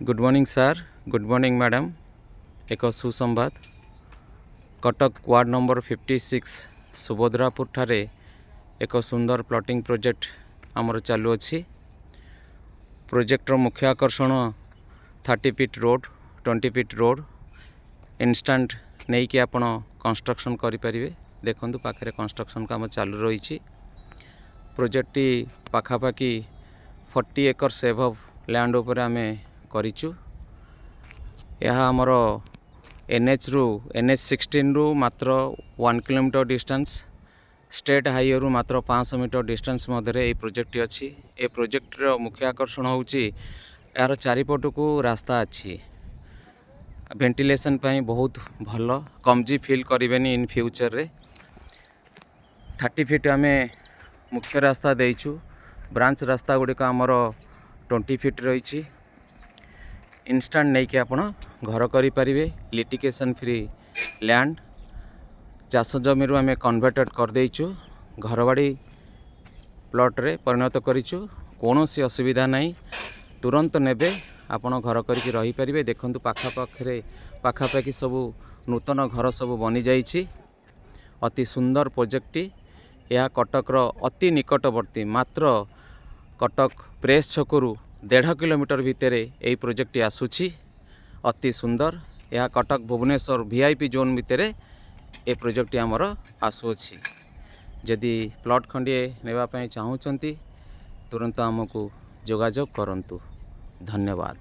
Good morning sir, good morning madam. एक सुसंबाद Cuttack ward number 56 सुभद्रापुर ठारे एक सुंदर प्लॉटिंग प्रोजेक्ट आमर चालू अच्छी। प्रोजेक्टर मुख्य आकर्षण 30 feet road 20 feet road instant नहीं कि आपण कंस्ट्रक्शन करें। देखु पाखे कंस्ट्रक्शन काम चालू रही। प्रोजेक्ट टी पाखापाखि 40 एकर्स एभव लैंड उपर आमे करिचु। यह आमर NH 16 रु मात्र 1 किलोमीटर डिस्टेंस, स्टेट हाईवे रु मात्र 500 मीटर डिस्टेंस मध्य ये प्रोजेक्ट अच्छी। ये प्रोजेक्टर मुख्य आकर्षण होची यार चारिपट को रास्ता अच्छी, वेंटिलेशन पाई बहुत भल, कमजी फील करें इन फ्यूचर रे। 30 फीट आमे मुख्य रास्ता देइछु। ब्रांच रास्ता गुड़िक आमर 20 फीट रही। इंस्टांट नहीं कि आपण घर करें। लिटिगेशन फ्री लैंड चाष जमी आम कन्वर्टेड कर देइछु, घरबाड़ी प्लॉट रे परिणत करिछु। कौन सी असुविधा नहीं, तुरंत नेबे आपण घर करके रही पारिबे। देखंतु पाखापाखि सब नूतन घर सब बनी जाइछि। अति सुंदर प्रोजेक्ट। यह कटकर अति निकटवर्ती, मात्र कटक प्रेस छकरू 1.5 किलोमीटर भितर यही प्रोजेक्ट आसूची। अति सुंदर। यह कटक भुवनेश्वर VIP जोन भितर ये प्रोजेक्ट आमर आसूची। जदि प्लॉट खंडे नेबापी चाहूँगी तुरंत आमको जोगाजोग करंतु। धन्यवाद।